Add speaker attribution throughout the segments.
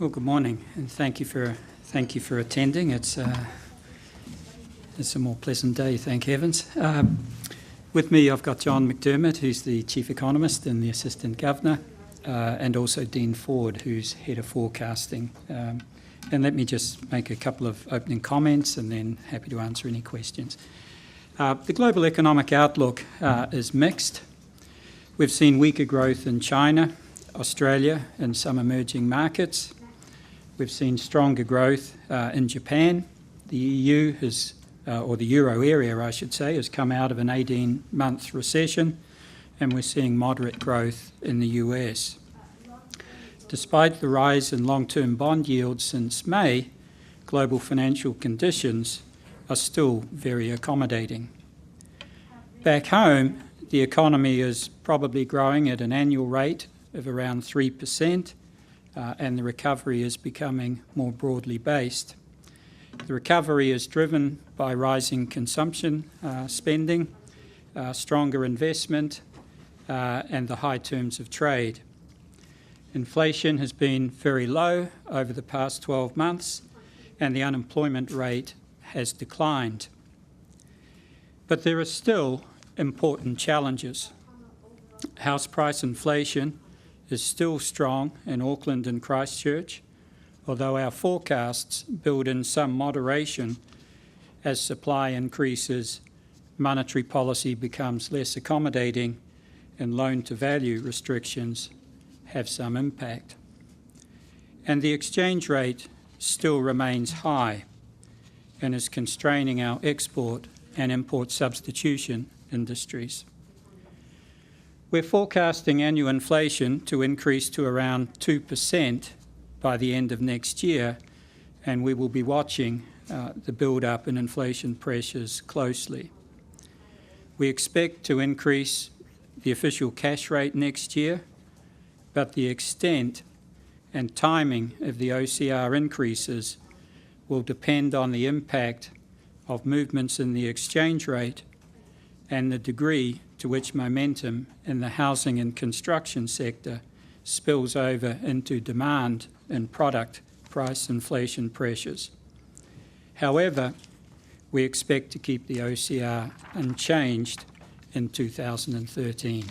Speaker 1: Well, good morning, and thank you for attending. It's a more pleasant day, thank heavens. With me, I've got John McDermott, who's the Chief Economist and the Assistant Governor, and also Dean Ford, who's Head of Forecasting. And let me just make a couple of opening comments, and then happy to answer any questions. The global economic outlook is mixed. We've seen weaker growth in China, Australia, and some emerging markets. We've seen stronger growth in Japan. The EU has, or the euro area, I should say, has come out of an 18-month recession, and we're seeing moderate growth in the US. Despite the rise in long-term bond yields since May, global financial conditions are still very accommodating. Back home, the economy is probably growing at an annual rate of around 3%, and the recovery is becoming more broadly based. The recovery is driven by rising consumption spending, stronger investment, and the high terms of trade. Inflation has been very low over the past 12 months, and the unemployment rate has declined. But there are still important challenges. House price inflation is still strong in Auckland and Christchurch, although our forecasts build in some moderation as supply increases, monetary policy becomes less accommodating, and loan-to-value restrictions have some impact. And the exchange rate still remains high and is constraining our export and import substitution industries. We're forecasting annual inflation to increase to around 2% by the end of next year, and we will be watching the build-up in inflation pressures closely. We expect to increase the official cash rate next year, but the extent and timing of the OCR increases will depend on the impact of movements in the exchange rate and the degree to which momentum in the housing and construction sector spills over into demand and product price inflation pressures. However, we expect to keep the OCR unchanged in 2013.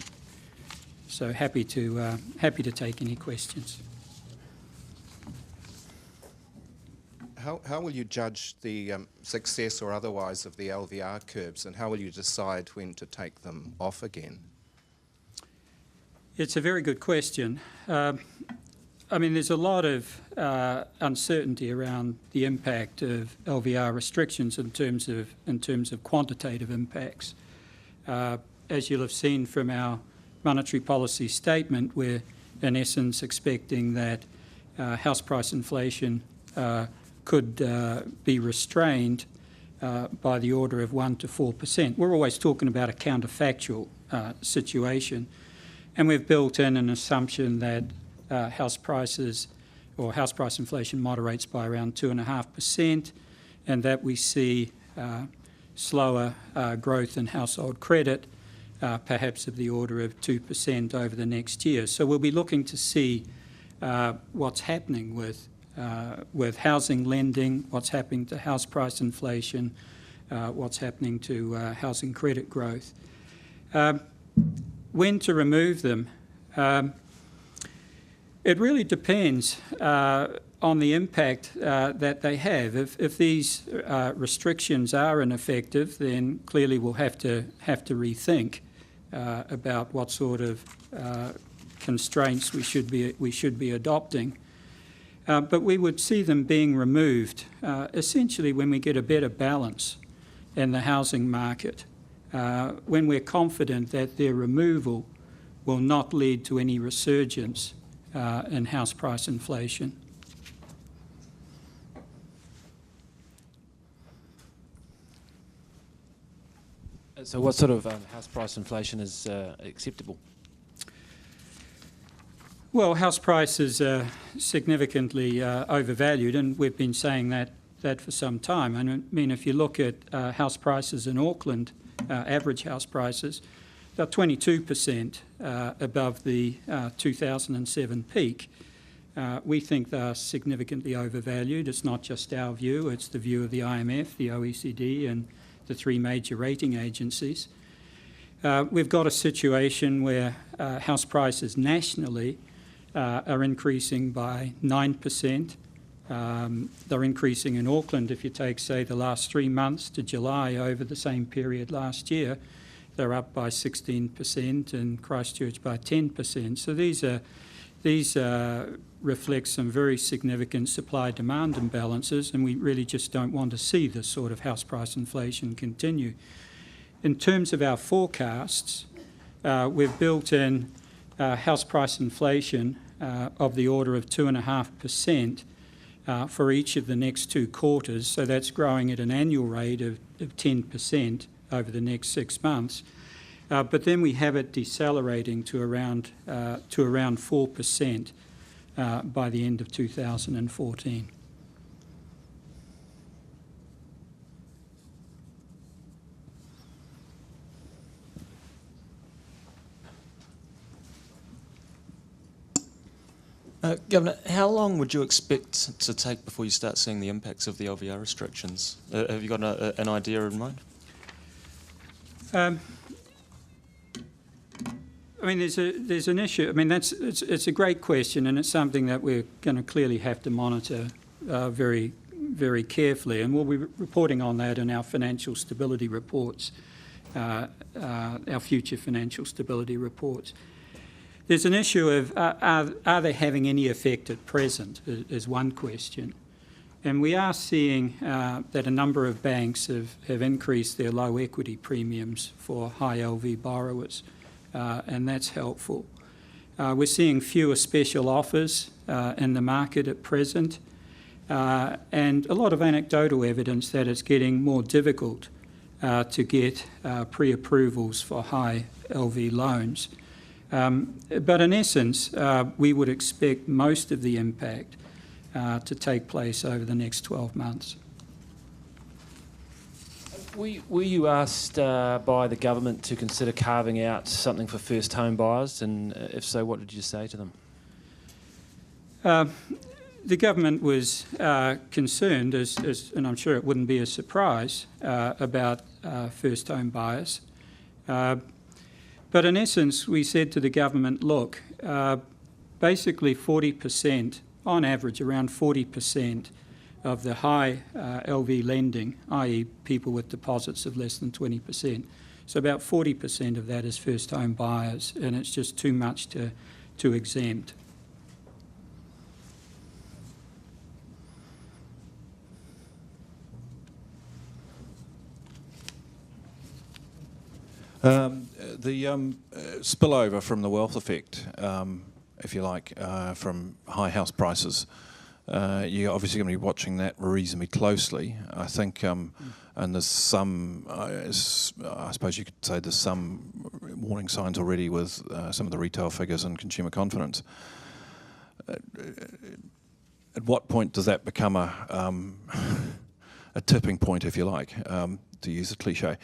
Speaker 1: So happy to take any questions.
Speaker 2: How will you judge the success or otherwise of the LVR curves, and how will you decide when to take them off again?
Speaker 1: It's a very good question. I mean, there's a lot of uncertainty around the impact of LVR restrictions in terms of quantitative impacts. As you'll have seen from our monetary policy statement, we're in essence expecting that house price inflation could be restrained by the order of 1 to 4%. We're always talking about a counterfactual situation, and we've built in an assumption that house price inflation moderates by around 2.5%, and that we see slower growth in household credit, perhaps of the order of 2% over the next year. So we'll be looking to see what's happening with housing lending, what's happening to house price inflation, what's happening to housing credit growth. When to remove them? It really depends on the impact that they have. If these restrictions are ineffective, then clearly we'll have to rethink about what sort of constraints we should be adopting. But we would see them being removed essentially when we get a better balance in the housing market, when we're confident that their removal will not lead to any resurgence in house price inflation.
Speaker 3: So what sort of house price inflation is acceptable?
Speaker 1: Well, house prices are significantly overvalued, and we've been saying that for some time. I mean, if you look at house prices in Auckland, average house prices, they're 22% above the 2007 peak. We think they're significantly overvalued. It's not just our view, it's the view of the IMF, the OECD and the three major rating agencies. We've got a situation where house prices nationally are increasing by 9%. They're increasing in Auckland. If you take, say, the last 3 months to July over the same period last year, they're up by 16% and Christchurch by 10%. So these reflect some very significant supply-demand imbalances, and we really just don't want to see this sort of house price inflation continue. In terms of our forecasts, we've built in house price inflation of the order of 2.5% for each of the next 2 quarters, so that's growing at an annual rate of 10% over the next 6 months. But then we have it decelerating to around 4% by the end of 2014.
Speaker 4: Governor, how long would you expect to take before you start seeing the impacts of the LVR restrictions? Have you got an idea in mind?
Speaker 1: I mean, there's an issue. I mean, it's a great question, and it's something that we're going to clearly have to monitor very, very carefully, and we'll be reporting on that in our financial stability reports, our future financial stability reports. There's an issue of are they having any effect at present is one question. And we are seeing that a number of banks have increased their low equity premiums for high LV borrowers, and that's helpful. We're seeing fewer special offers in the market at present, and a lot of anecdotal evidence that it's getting more difficult to get pre-approvals for high LV loans. But in essence, we would expect most of the impact to take place over the next 12 months.
Speaker 3: Were you asked by the government to consider carving out something for first home buyers, and if so, what did you say to them?
Speaker 1: The government was concerned, and I'm sure it wouldn't be a surprise, about first home buyers. But in essence, we said to the government, look, basically 40%, on average around 40% of the high LV lending, i.e. people with deposits of less than 20%. So about 40% of that is first home buyers, and it's just too much to exempt.
Speaker 5: The spillover from the wealth effect, if you like, from high house prices, you're obviously going to be watching that reasonably closely. I think, and there's some, I suppose you could say there's some warning signs already with some of the retail figures and consumer confidence. At what point does that become a tipping point, if you like, to use a cliche?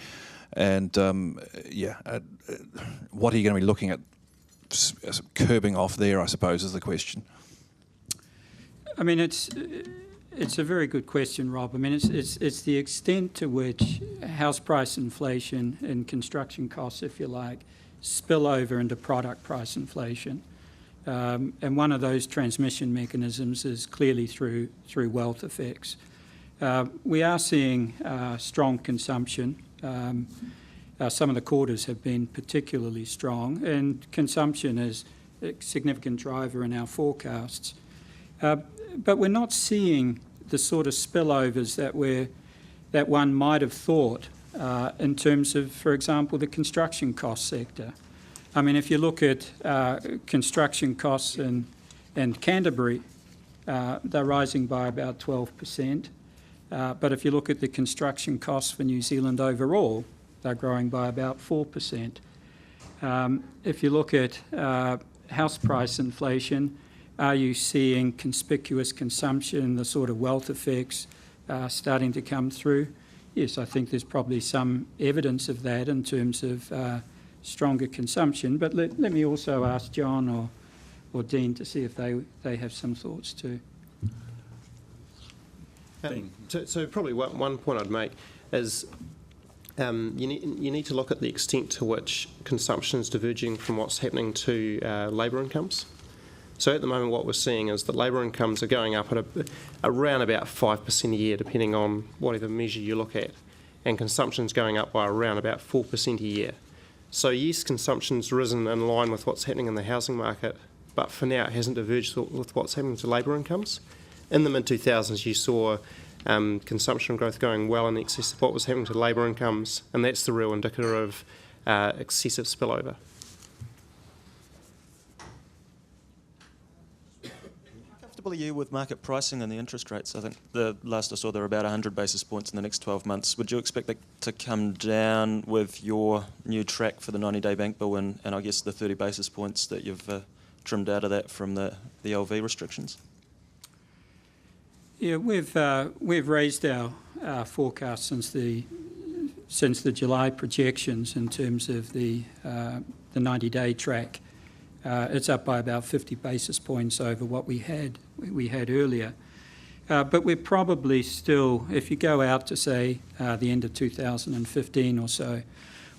Speaker 5: And what are you going to be looking at curbing off there, I suppose, is the question.
Speaker 1: I mean, it's a very good question, Rob. I mean, it's the extent to which house price inflation and construction costs, if you like, spill over into product price inflation. And one of those transmission mechanisms is clearly through wealth effects. We are seeing strong consumption. Some of the quarters have been particularly strong, and consumption is a significant driver in our forecasts. But we're not seeing the sort of spillovers that one might have thought in terms of, for example, the construction cost sector. I mean, if you look at construction costs in Canterbury, they're rising by about 12%. But if you look at the construction costs for New Zealand overall, they're growing by about 4%. If you look at house price inflation, are you seeing conspicuous consumption, the sort of wealth effects starting to come through? Yes, I think there's probably some evidence of that in terms of stronger consumption. But let me also ask John or Dean to see if they have some thoughts too.
Speaker 6: So probably one point I'd make is you need to look at the extent to which consumption is diverging from what's happening to labour incomes. So at the moment what we're seeing is that labour incomes are going up at around about 5% a year, depending on whatever measure you look at, and consumption's going up by around about 4% a year. So yes, consumption's risen in line with what's happening in the housing market, but for now it hasn't diverged with what's happening to labour incomes. In the mid-2000s you saw consumption growth going well in excess of what was happening to labour incomes, and that's the real indicator of excessive spillover.
Speaker 4: Comfortable are you with market pricing and the interest rates? I think the last I saw there were about 100 basis points in the next 12 months. Would you expect that to come down with your new track for the 90-day bank bill and I guess the 30 basis points that you've trimmed out of that from the LV restrictions?
Speaker 1: Yeah, we've raised our forecast since the July projections in terms of the 90-day track. It's up by about 50 basis points over what we had earlier. But we're probably still, if you go out to say the end of 2015 or so,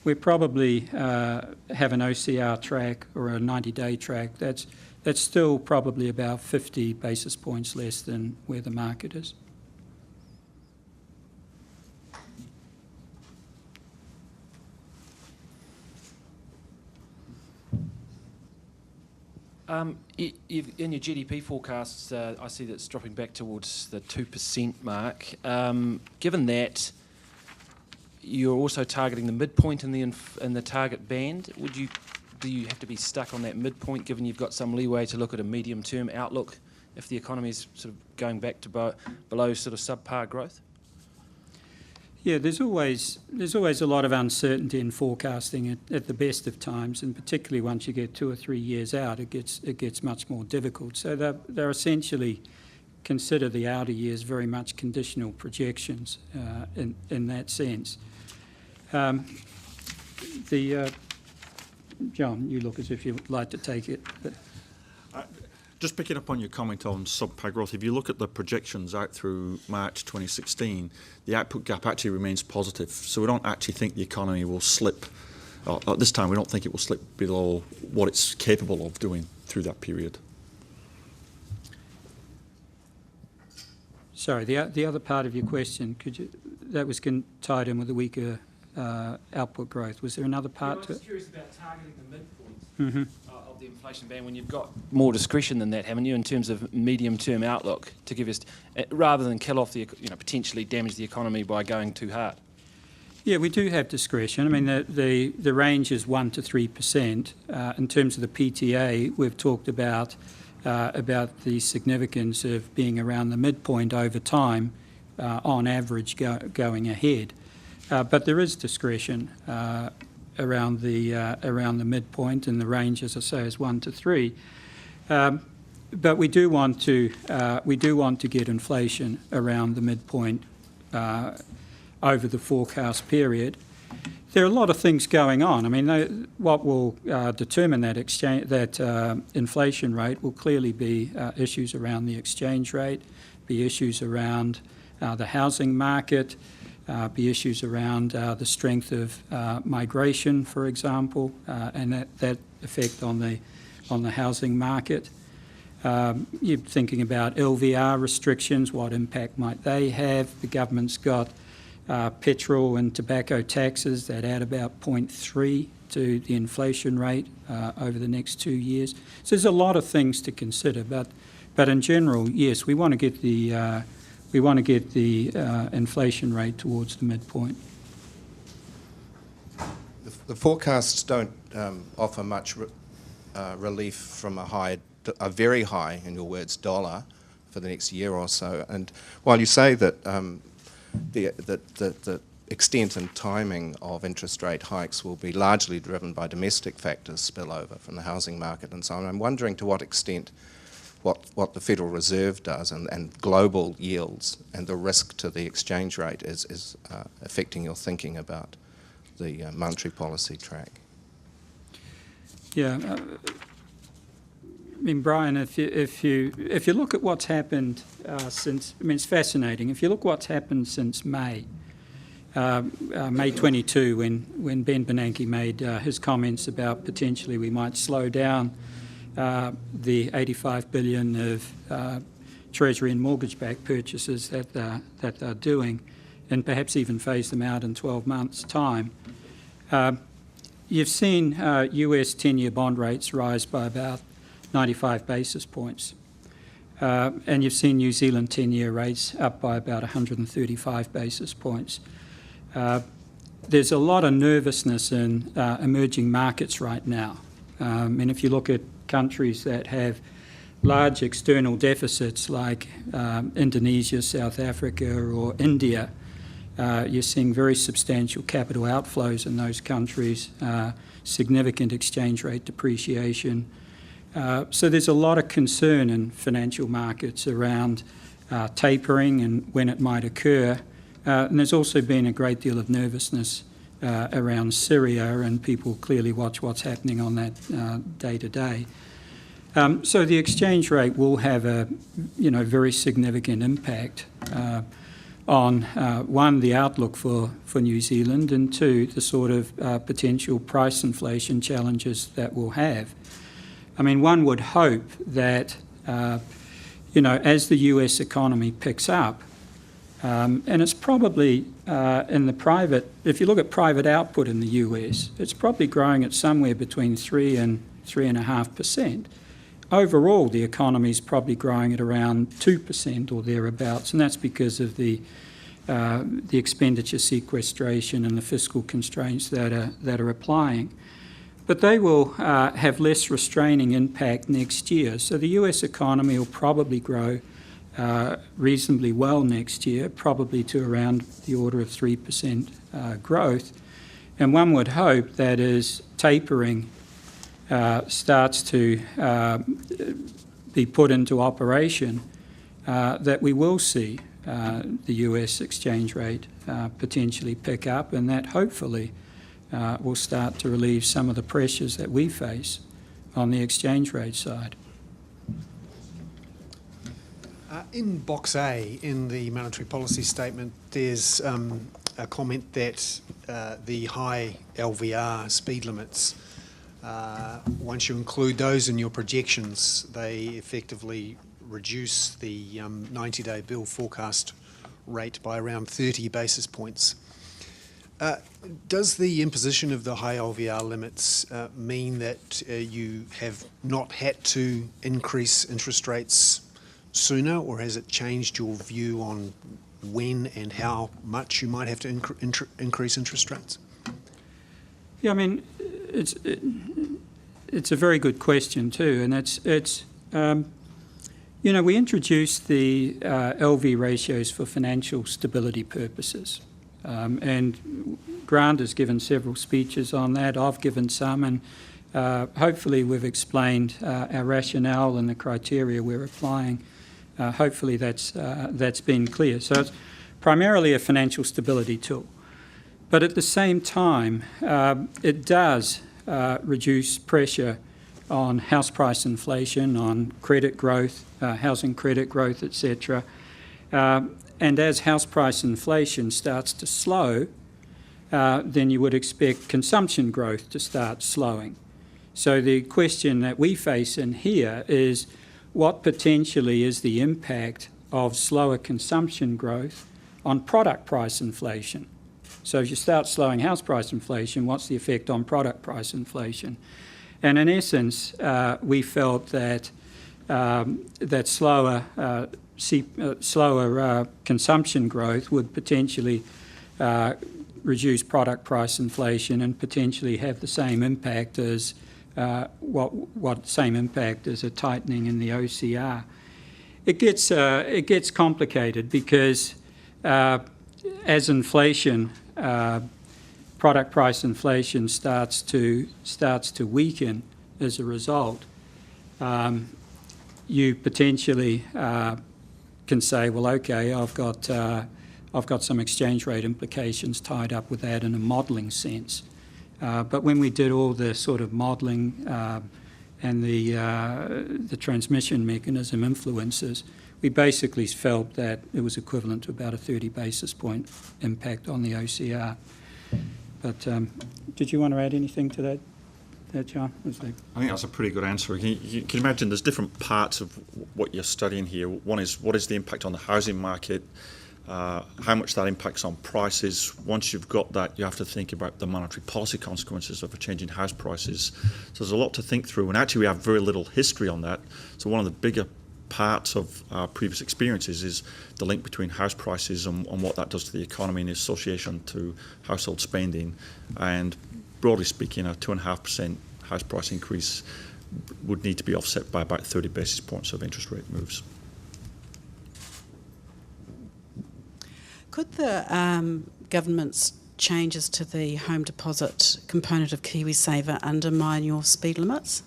Speaker 1: we probably have an OCR track or a 90-day track that's still probably about 50 basis points less than where the market is.
Speaker 3: In your GDP forecasts, I see that it's dropping back towards the 2% mark. Given that you're also targeting the midpoint in the target band, do you have to be stuck on that midpoint, given you've got some leeway to look at a medium-term outlook if the economy is sort of going back to below sort of subpar growth?
Speaker 1: Yeah, there's always a lot of uncertainty in forecasting at the best of times, and particularly once you get 2 or 3 years out, it gets much more difficult. So they're essentially consider the outer years very much conditional projections in that sense. John, you look as if you'd like to take it.
Speaker 7: Just picking up on your comment on subpar growth, if you look at the projections out through March 2016, the output gap actually remains positive. So we don't actually think the economy will slip, at this time we don't think it will slip below what it's capable of doing through that period.
Speaker 1: Sorry, the other part of your question, that was tied in with the weaker output growth. Was there another part to it?
Speaker 3: I'm just curious about targeting the midpoint of the inflation band when you've got more discretion than that, haven't you, in terms of medium-term outlook to give us, rather than kill off potentially damage the economy by going too hard?
Speaker 1: Yeah, we do have discretion. I mean, the range is 1% to 3%. In terms of the PTA, we've talked about the significance of being around the midpoint over time, on average, going ahead. But there is discretion around the midpoint, and the range, as I say, is 1 to 3. But we do want to get inflation around the midpoint over the forecast period. There are a lot of things going on. I mean, what will determine that inflation rate will clearly be issues around the exchange rate, be issues around the housing market, be issues around the strength of migration, for example, and that effect on the housing market. You're thinking about LVR restrictions, what impact might they have? The government's got petrol and tobacco taxes that add about 0.3 to the inflation rate over the next 2 years. So there's a lot of things to consider, but in general, yes, we want to get the inflation rate towards the midpoint.
Speaker 2: The forecasts don't offer much relief from a very high, in your words, dollar for the next year or so. And while you say that the extent and timing of interest rate hikes will be largely driven by domestic factors, spillover from the housing market and so on, I'm wondering to what extent what the Federal Reserve does and global yields and the risk to the exchange rate is affecting your thinking about the monetary policy track.
Speaker 1: Yeah. mean, Brian, if you look at what's happened since, I mean, it's fascinating. If you look what's happened since May 22, when Ben Bernanke made his comments about potentially we might slow down the 85 billion of Treasury and mortgage-backed purchases that they're doing, and perhaps even phase them out in 12 months' time. You've seen US 10-year bond rates rise by about 95 basis points. And you've seen New Zealand 10-year rates up by about 135 basis points. There's a lot of nervousness in emerging markets right now. And if you look at countries that have large external deficits like Indonesia, South Africa or India, you're seeing very substantial capital outflows in those countries, significant exchange rate depreciation. So there's a lot of concern in financial markets around tapering and when it might occur. And there's also been a great deal of nervousness around Syria, and people clearly watch what's happening on that day to day. So the exchange rate will have a very significant impact on, one, the outlook for New Zealand, and two, the sort of potential price inflation challenges that we'll have. I mean, one would hope that, as the US economy picks up, and it's probably in the private, if you look at private output in the US, it's probably growing at somewhere between 3 and 3.5%. Overall, the economy is probably growing at around 2% or thereabouts, and that's because of the expenditure sequestration and the fiscal constraints that are applying. But they will have less restraining impact next year. So the US economy will probably grow reasonably well next year, probably to around the order of 3% growth. And one would hope that as tapering starts to be put into operation, that we will see the US exchange rate potentially pick up, and that hopefully will start to relieve some of the pressures that we face on the exchange rate side.
Speaker 8: In Box A, in the monetary policy statement, there's a comment that the high LVR speed limits, once you include those in your projections, they effectively reduce the 90-day bill forecast rate by around 30 basis points. Does the imposition of the high LVR limits mean that you have not had to increase interest rates sooner, or has it changed your view on when and how much you might have to increase interest rates?
Speaker 1: Yeah, I mean, it's a very good question too, and we introduced the LV ratios for financial stability purposes, and Grant has given several speeches on that. I've given some, and hopefully we've explained our rationale and the criteria we're applying. Hopefully that's been clear. So it's primarily a financial stability tool. But at the same time, it does reduce pressure on house price inflation, on credit growth, housing credit growth, etc. And as house price inflation starts to slow, then you would expect consumption growth to start slowing. So the question that we face in here is, what potentially is the impact of slower consumption growth on product price inflation? So if you start slowing house price inflation, what's the effect on product price inflation? And in essence, we felt that that slower consumption growth would potentially reduce product price inflation and potentially have the same impact as same impact as a tightening in the OCR. It gets complicated because as inflation, product price inflation starts to weaken as a result, you potentially can say, well, okay, I've got some exchange rate implications tied up with that in a modelling sense. But when we did all the sort of modelling and the transmission mechanism influences, we basically felt that it was equivalent to about a 30 basis point impact on the OCR. But did you want to add anything to that John?
Speaker 7: I think that's a pretty good answer. You can imagine there's different parts of what you're studying here. One is what is the impact on the housing market, how much that impacts on prices. Once you've got that, you have to think about the monetary policy consequences of a change in house prices. So there's a lot to think through, and actually we have very little history on that. So one of the bigger parts of our previous experiences is the link between house prices and what that does to the economy in association to household spending. And broadly speaking, a 2.5% house price increase would need to be offset by about 30 basis points of interest rate moves.
Speaker 9: Could the government's changes to the home deposit component of KiwiSaver undermine your speed limits?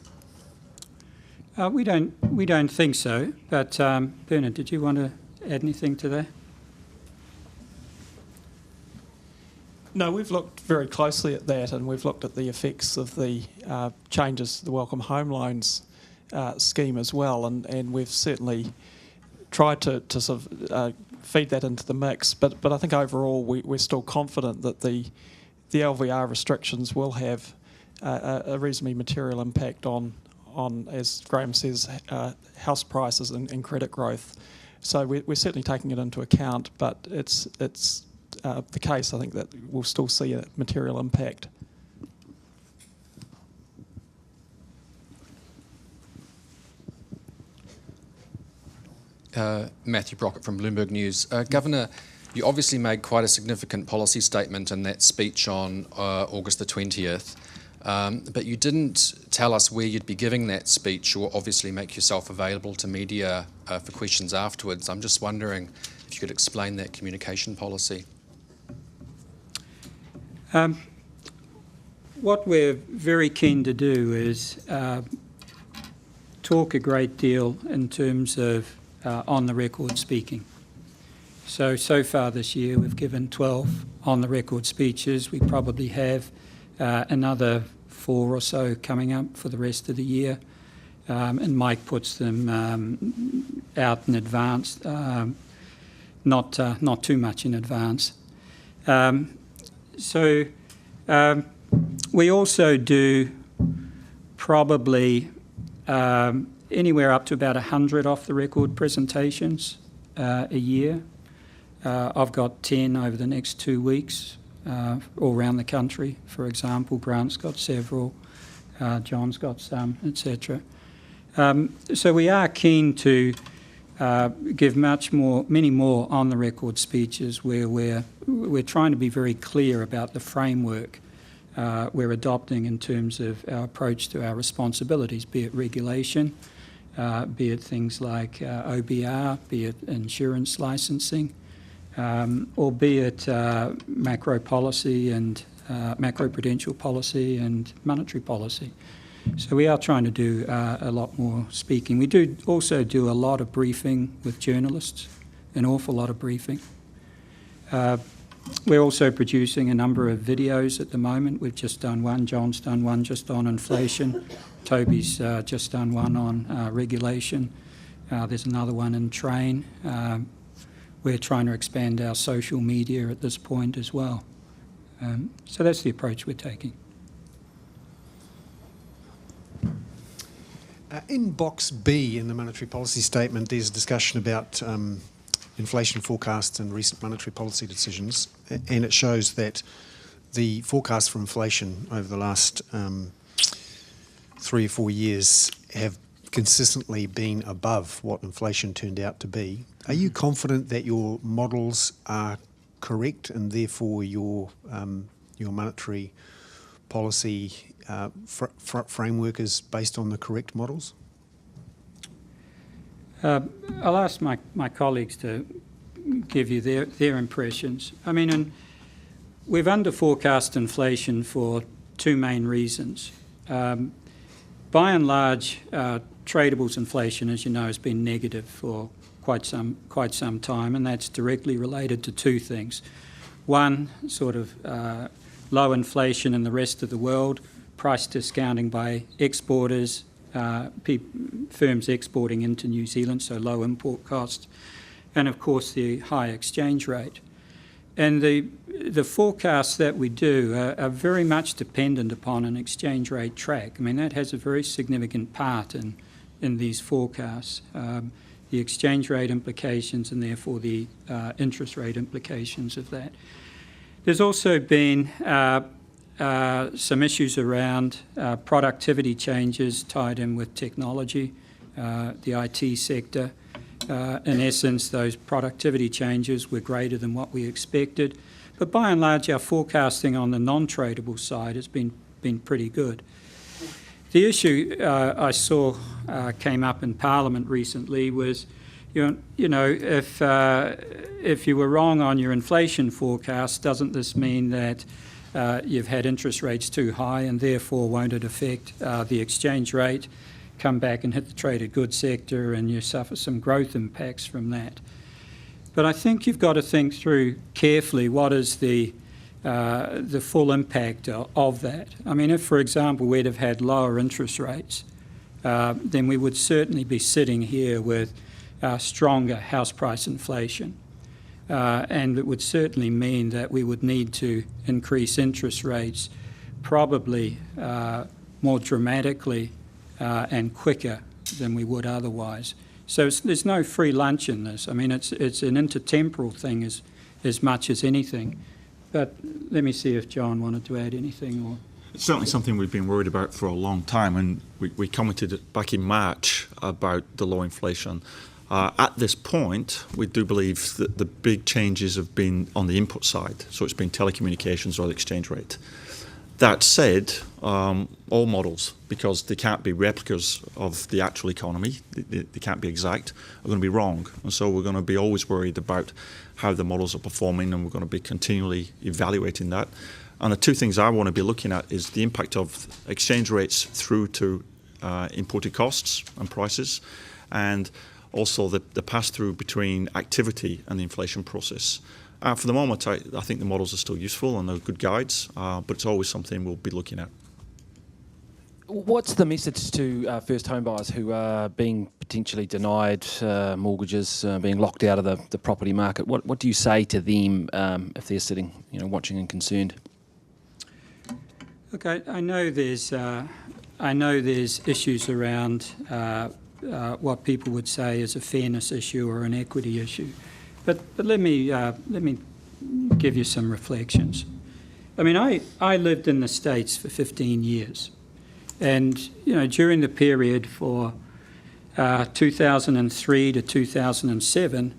Speaker 1: We don't think so. But Bernard, did you want to add anything to that?
Speaker 10: No, we've looked very closely at that, and we've looked at the effects of the changes to the Welcome Home Loans scheme as well, and we've certainly tried to sort of feed that into the mix. But I think overall we're still confident that the LVR restrictions will have a reasonably material impact on, as Graham says, house prices and credit growth. So we're certainly taking it into account, but it's the case, I think, that we'll still see a material impact.
Speaker 11: Matthew Brockett from Bloomberg News. Governor, you obviously made quite a significant policy statement in that speech on August the 20th, but you didn't tell us where you'd be giving that speech, or obviously make yourself available to media for questions afterwards. I'm just wondering if you could explain that communication policy.
Speaker 1: What we're very keen to do is talk a great deal in terms of on-the-record speaking. So far this year we've given 12 on-the-record speeches. We probably have another 4 or so coming up for the rest of the year. And Mike puts them out in advance, not too much in advance. We also do probably anywhere up to about 100 off-the-record presentations a year. I've got 10 over the next 2 weeks all around the country, for example. Grant's got several, John's got some, etc. So we are keen to give many more on-the-record speeches where we're trying to be very clear about the framework we're adopting in terms of our approach to our responsibilities, be it regulation, be it things like OBR, be it insurance licensing, or be it macro policy and macroprudential policy and monetary policy. So we are trying to do a lot more speaking. We do also do a lot of briefing with journalists, an awful lot of briefing. We're also producing a number of videos at the moment. We've just done one. John's done one just on inflation. Toby's just done one on regulation. There's another one in train. We're trying to expand our social media at this point as well. So that's the approach we're taking.
Speaker 8: In box B in the monetary policy statement, there's a discussion about inflation forecasts and recent monetary policy decisions, and it shows that the forecasts for inflation over the last 3 or 4 years have consistently been above what inflation turned out to be. Are you confident that your models are correct and therefore your monetary policy framework is based on the correct models?
Speaker 1: I'll ask my colleagues to give you their impressions. I mean, we've under-forecast inflation for 2 main reasons. By and large, tradables inflation, as you know, has been negative for quite some time, and that's directly related to 2 things. One, sort of low inflation in the rest of the world, price discounting by exporters, firms exporting into New Zealand, so low import costs, and of course the high exchange rate. And the forecasts that we do are very much dependent upon an exchange rate track. I mean, that has a very significant part in these forecasts. The exchange rate implications and therefore the interest rate implications of that. There's also been some issues around productivity changes tied in with technology, the IT sector. In essence, those productivity changes were greater than what we expected. But by and large, our forecasting on the non-tradable side has been pretty good. The issue I saw came up in Parliament recently was, you know, if you were wrong on your inflation forecast, doesn't this mean that you've had interest rates too high and therefore won't it affect the exchange rate, come back and hit the traded goods sector and you suffer some growth impacts from that? But I think you've got to think through carefully what is the full impact of that. I mean, if, for example, we'd have had lower interest rates, then we would certainly be sitting here with stronger house price inflation. And it would certainly mean that we would need to increase interest rates probably more dramatically and quicker than we would otherwise. So there's no free lunch in this. I mean, it's an intertemporal thing as much as anything. But let me see if John wanted to add anything. Or
Speaker 7: it's certainly something we've been worried about for a long time, and we commented back in March about the low inflation. At this point, we do believe that the big changes have been on the input side, so it's been telecommunications or the exchange rate. That said, all models, because they can't be replicas of the actual economy, they can't be exact, are going to be wrong. And so we're going to be always worried about how the models are performing, and we're going to be continually evaluating that. And the two things I want to be looking at is the impact of exchange rates through to imported costs and prices, and also the pass-through between activity and the inflation process. For the moment, I think the models are still useful and they're good guides, but it's always something we'll be looking at.
Speaker 3: What's the message to first home buyers who are being potentially denied mortgages, being locked out of the property market? What do you say to them if they're sitting, watching and concerned?
Speaker 1: Look, I know there's issues around what people would say is a fairness issue or an equity issue, but let me give you some reflections. I mean, I lived in the States for 15 years. And, during the period for 2003 to 2007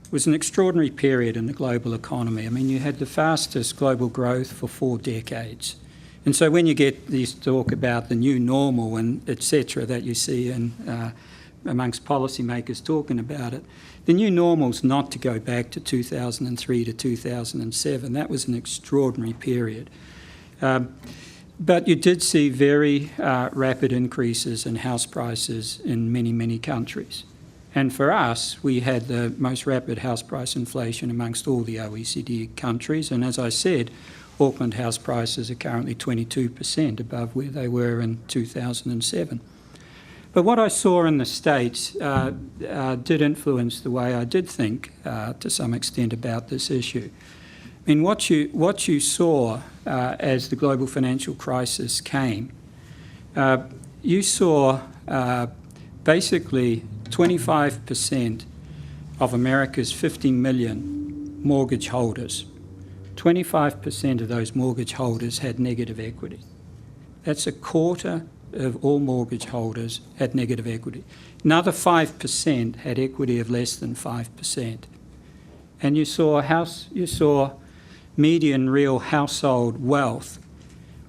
Speaker 1: was an extraordinary period in the global economy. I mean, you had the fastest global growth for 4 decades. And so when you get these talk about the new normal and et cetera that you see amongst policymakers talking about it, the new normal's not to go back to 2003 to 2007. That was an extraordinary period. But you did see very rapid increases in house prices in many, many countries. And for us, we had the most rapid house price inflation amongst all the OECD countries. And as I said, Auckland house prices are currently 22% above where they were in 2007. But what I saw in the States did influence the way I did think to some extent about this issue. I mean, what you saw as the global financial crisis came, you saw basically 25% of America's 50 million mortgage holders. 25% of those mortgage holders had negative equity. That's a quarter of all mortgage holders had negative equity. Another 5% had equity of less than 5%. And you saw median real household wealth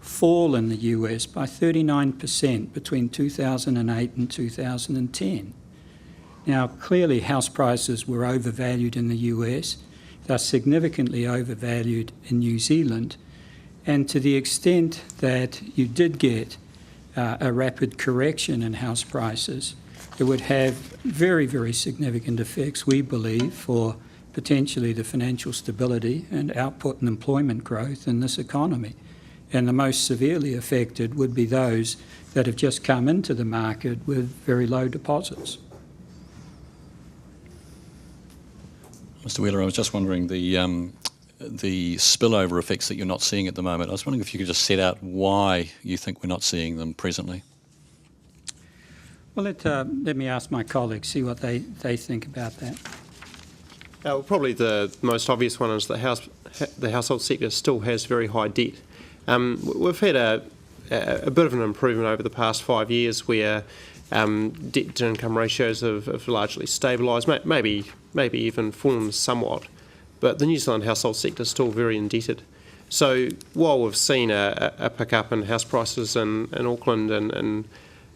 Speaker 1: fall in the US by 39% between 2008 and 2010. Now, clearly house prices were overvalued in the US. They're significantly overvalued in New Zealand. And to the extent that you did get a rapid correction in house prices, it would have very, very significant effects, we believe, for potentially the financial stability and output and employment growth in this economy. and the most severely affected would be those that have just come into the market with very low deposits.
Speaker 12: Mr. Wheeler, I was just wondering the spillover effects that you're not seeing at the moment. I was wondering if you could just set out why you think we're not seeing them presently.
Speaker 1: Well, let me ask my colleagues, see what they think about that.
Speaker 6: Well, probably the most obvious one is the household sector still has very high debt. We've had a bit of an improvement over the past 5 years where debt to income ratios have largely stabilised, maybe even fallen somewhat, but the New Zealand household sector is still very indebted. So while we've seen a pick-up in house prices in Auckland and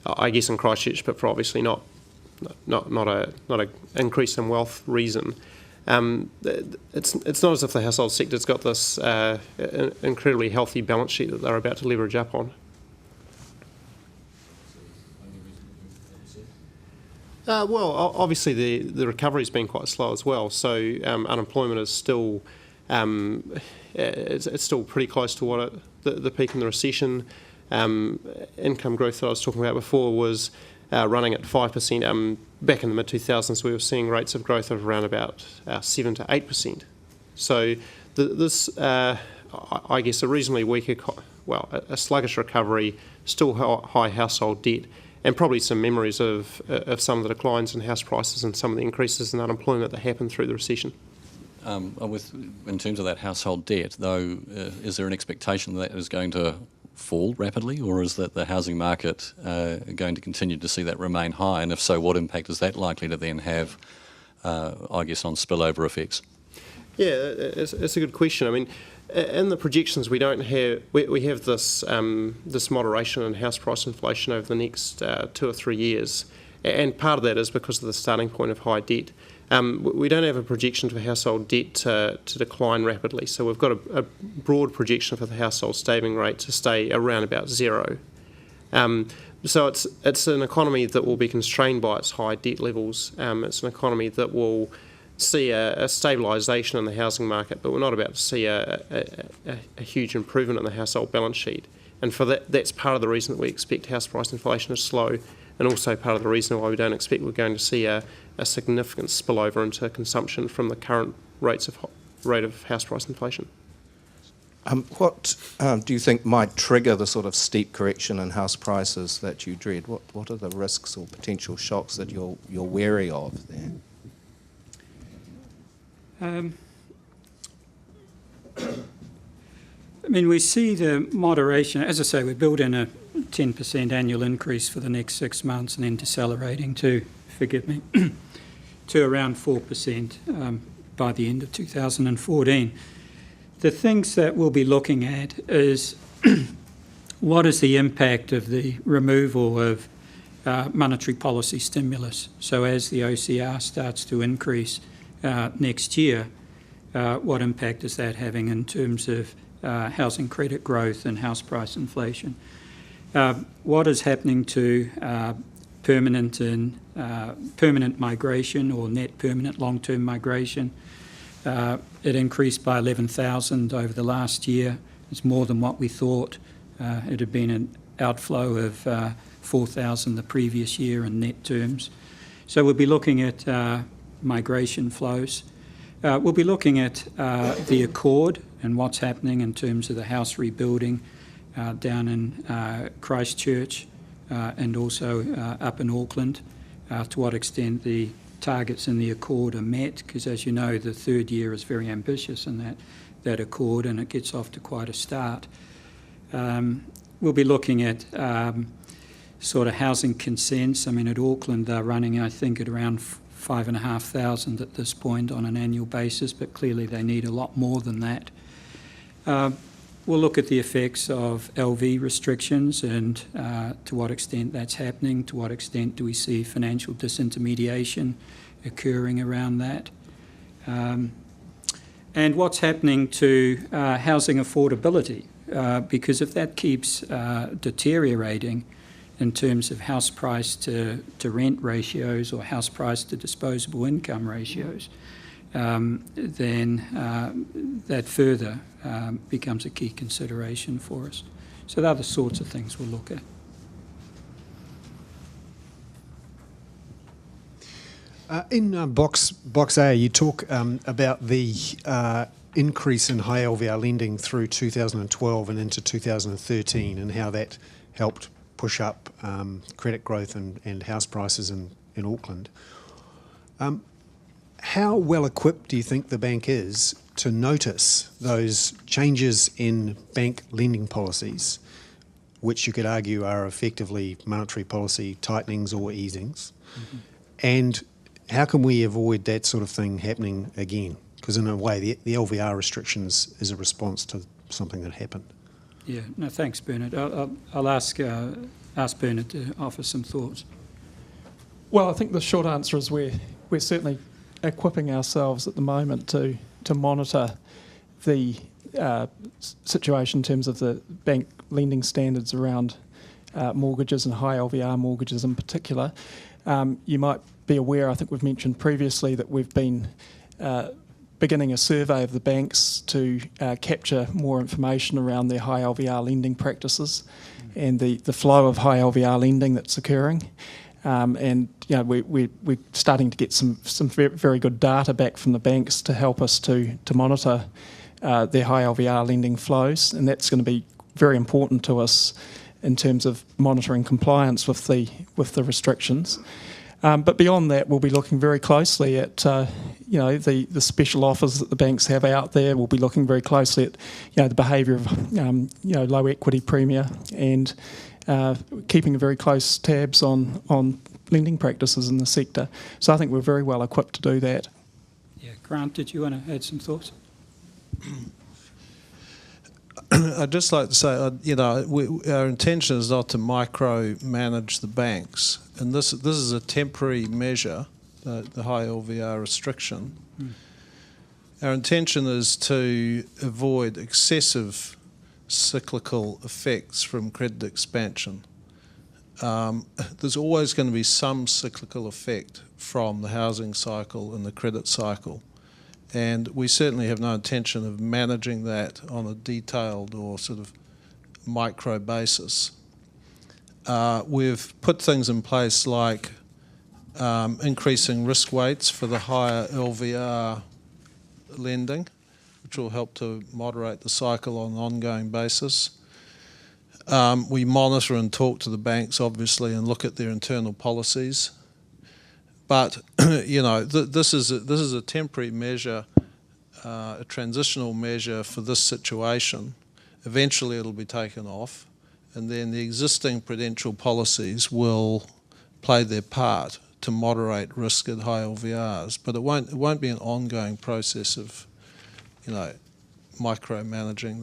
Speaker 6: I guess in Christchurch, but for obviously not a increase in wealth reason, it's not as if the household sector's got this incredibly healthy balance sheet that they're about to leverage up on. Well, obviously the recovery's been quite slow as well. So unemployment is still it's still pretty close to what the peak in the recession. Income growth that I was talking about before was running at 5%. Back in the mid-2000s, we were seeing rates of growth of around about 7 to 8%. So this, I guess, a reasonably weak, a sluggish recovery, still high household debt, and probably some memories of some of the declines in house prices and some of the increases in unemployment that happened through the recession.
Speaker 12: In terms of that household debt, though, is there an expectation that is going to fall rapidly, or is that the housing market going to continue to see that remain high? And if so, what impact is that likely to then have, I guess, on spillover effects?
Speaker 6: Yeah, it's a good question. I mean, in the projections, we don't have we have this this moderation in house price inflation over the next 2 or 3 years, and part of that is because of the starting point of high debt. We don't have a projection for household debt to decline rapidly, so we've got a broad projection for the household saving rate to stay around about zero. So it's an economy that will be constrained by its high debt levels. It's an economy that will see a stabilisation in the housing market, but we're not about to see a huge improvement in the household balance sheet. And for that's part of the reason that we expect house price inflation to slow, and also part of the reason why we don't expect we're going to see a significant spillover into consumption from the current rate of house price inflation.
Speaker 2: What do you think might trigger the sort of steep correction in house prices that you dread? What are the risks or potential shocks that you're wary of there?
Speaker 1: I mean, we see the moderation. As I say, we build in a 10% annual increase for the next 6 months and then decelerating to, forgive me, to around 4% by the end of 2014. The things that we'll be looking at is what is the impact of the removal of monetary policy stimulus. So as the OCR starts to increase next year, what impact is that having in terms of housing credit growth and house price inflation? What is happening to permanent migration or net permanent long-term migration? It increased by 11,000 over the last year. It's more than what we thought. It had been an outflow of 4,000 the previous year in net terms. So we'll be looking at migration flows. We'll be looking at the Accord and what's happening in terms of the house rebuilding down in Christchurch and also up in Auckland, to what extent the targets in the Accord are met, because as you know, the third year is very ambitious in that Accord, and it gets off to quite a start. We'll be looking at sort of housing consents. I mean, at Auckland, they're running, I think, at around 5,500 at this point on an annual basis, but clearly they need a lot more than that. We'll look at the effects of LV restrictions and to what extent that's happening, to what extent do we see financial disintermediation occurring around that. And what's happening to housing affordability, because if that keeps deteriorating in terms of house price to rent ratios or house price to disposable income ratios, then that further becomes a key consideration for us. So they're the sorts of things we'll look at.
Speaker 8: In box A, you talk about the increase in high LVR lending through 2012 and into 2013 and how that helped push up credit growth and house prices in Auckland. How well equipped do you think the bank is to notice those changes in bank lending policies, which you could argue are effectively monetary policy tightenings or easings? Mm-hmm. And how can we avoid that sort of thing happening again? Because in a way, the LVR restrictions is a response to something that happened.
Speaker 1: Yeah, no, thanks, Bernard. I'll ask Bernard to offer some thoughts.
Speaker 10: Well, I think the short answer is we're certainly equipping ourselves at the moment to monitor the situation in terms of the bank lending standards around mortgages and high LVR mortgages in particular. You might be aware, I think we've mentioned previously, that we've been beginning a survey of the banks to capture more information around their high LVR lending practices and the flow of high LVR lending that's occurring. And you know, we're starting to get some very good data back from the banks to help us to monitor their high LVR lending flows, and that's going to be very important to us in terms of monitoring compliance with the restrictions. But beyond that, we'll be looking very closely at the special offers that the banks have out there. We'll be looking very closely at the behaviour of low equity premia and keeping very close tabs on lending practices in the sector. So I think we're very well equipped to do that.
Speaker 1: Yeah, Grant, did you want to add some thoughts?
Speaker 13: I'd just like to say, our intention is not to micromanage the banks, and this is a temporary measure, the high LVR restriction. Our intention is to avoid excessive cyclical effects from credit expansion. There's always going to be some cyclical effect from the housing cycle and the credit cycle. And we certainly have no intention of managing that on a detailed or sort of micro basis. We've put things in place like increasing risk weights for the higher LVR lending, which will help to moderate the cycle on an ongoing basis. We monitor and talk to the banks, obviously, and look at their internal policies. But this is a temporary measure, a transitional measure for this situation. Eventually, it'll be taken off, and then the existing prudential policies will play their part to moderate risk at high LVRs. But it won't be an ongoing process of, micromanaging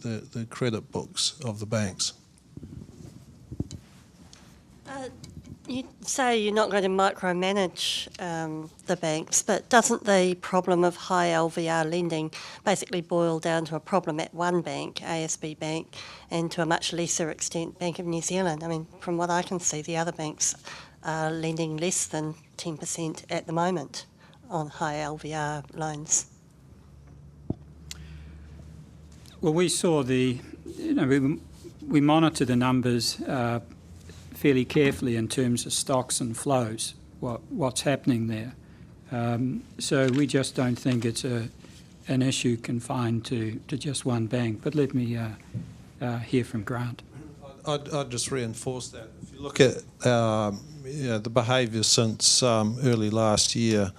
Speaker 13: the credit books of the banks.
Speaker 14: You say you're not going to micromanage the banks, but doesn't the problem of high LVR lending basically boil down to a problem at one bank, ASB Bank, and to a much lesser extent Bank of New Zealand? I mean, from what I can see, the other banks are lending less than 10% at the moment on high LVR loans.
Speaker 1: Well, we saw we monitor the numbers fairly carefully in terms of stocks and flows, what's happening there. So we just don't think it's an issue confined to just one bank. But let me hear from Grant.
Speaker 13: I'd just reinforce that. If you look at the behaviour since early last year,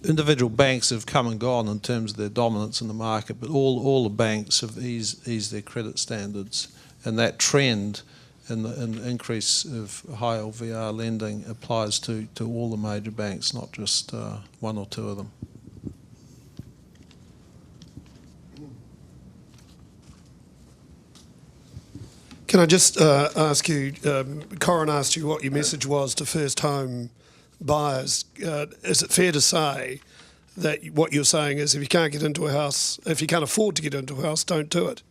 Speaker 13: individual banks have come and gone in terms of their dominance in the market, but all the banks have eased their credit standards, and that trend in the increase of high LVR lending applies to all the major banks, not just one or two of them.
Speaker 15: Can I just ask you, Corin asked you what your message was to first home buyers. Is it fair to say that what you're saying is if you can't get into a house, if you can't afford to get into a house, don't do it?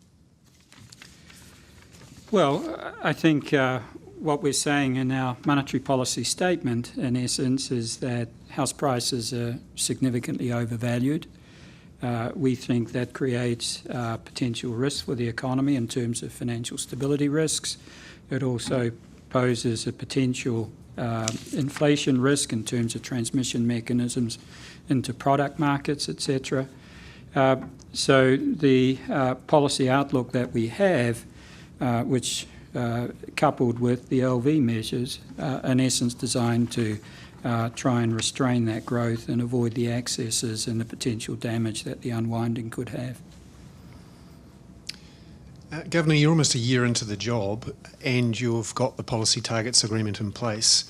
Speaker 1: Well, I think what we're saying in our monetary policy statement, in essence, is that house prices are significantly overvalued. We think that creates potential risk for the economy in terms of financial stability risks. It also poses a potential inflation risk in terms of transmission mechanisms into product markets, etc. So the policy outlook that we have, which coupled with the LV measures, in essence designed to try and restrain that growth and avoid the excesses and the potential damage that the unwinding could have.
Speaker 8: Governor, you're almost a year into the job and you've got the policy targets agreement in place.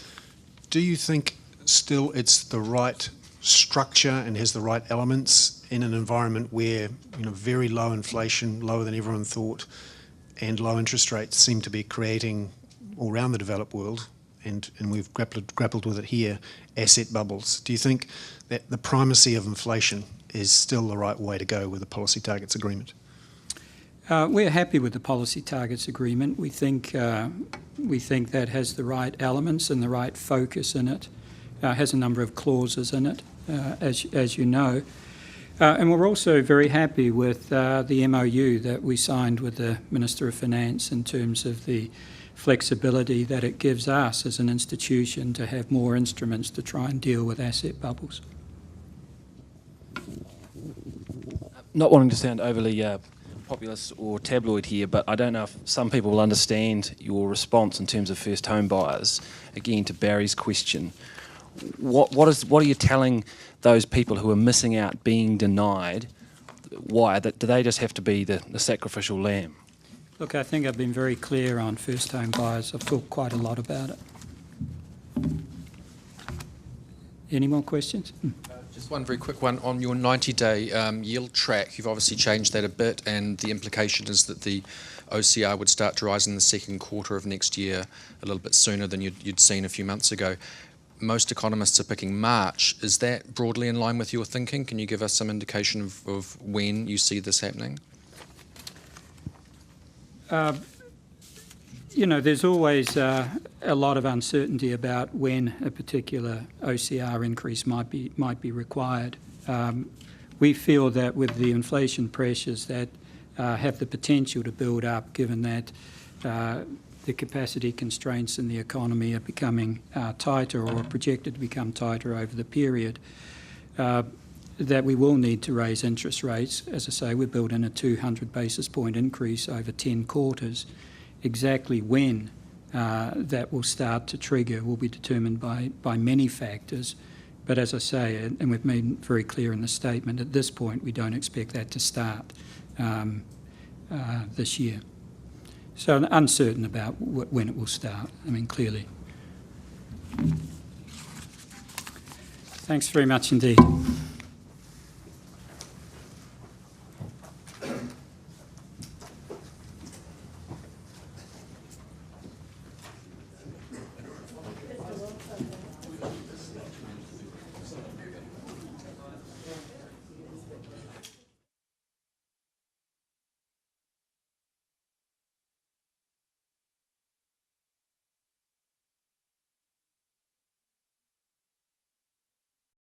Speaker 8: Do you think still it's the right structure and has the right elements in an environment where very low inflation, lower than everyone thought, and low interest rates seem to be creating all around the developed world, and we've grappled with it here, asset bubbles? Do you think that the primacy of inflation is still the right way to go with the policy targets agreement?
Speaker 1: We're happy with the policy targets agreement. We think that has the right elements and the right focus in it. Has a number of clauses in it, as you know. And we're also very happy with the MOU that we signed with the Minister of Finance in terms of the flexibility that it gives us as an institution to have more instruments to try and deal with asset bubbles.
Speaker 3: Not wanting to sound overly populist or tabloid here, but I don't know if some people will understand your response in terms of first home buyers. Again, to Barry's question, what are you telling those people who are missing out, being denied? Why? Do they just have to be the sacrificial lamb?
Speaker 1: Look, I think I've been very clear on first home buyers. I've talked quite a lot about it. Any more questions?
Speaker 11: Just one very quick one. On your 90-day yield track, you've obviously changed that a bit, and the implication is that the OCR would start to rise in the second quarter of next year, a little bit sooner than you'd seen a few months ago. Most economists are picking March. Is that broadly in line with your thinking? Can you give us some indication of when you see this happening?
Speaker 1: There's always a lot of uncertainty about when a particular OCR increase might be required. We feel that with the inflation pressures that have the potential to build up, given that the capacity constraints in the economy are becoming tighter or are projected to become tighter over the period, that we will need to raise interest rates. As I say, we're built in a 200 basis point increase over 10 quarters. Exactly when that will start to trigger will be determined by many factors. But as I say, and we've made very clear in the statement, at this point we don't expect that to start this year. So I'm uncertain about when it will start, clearly. Thanks very much indeed.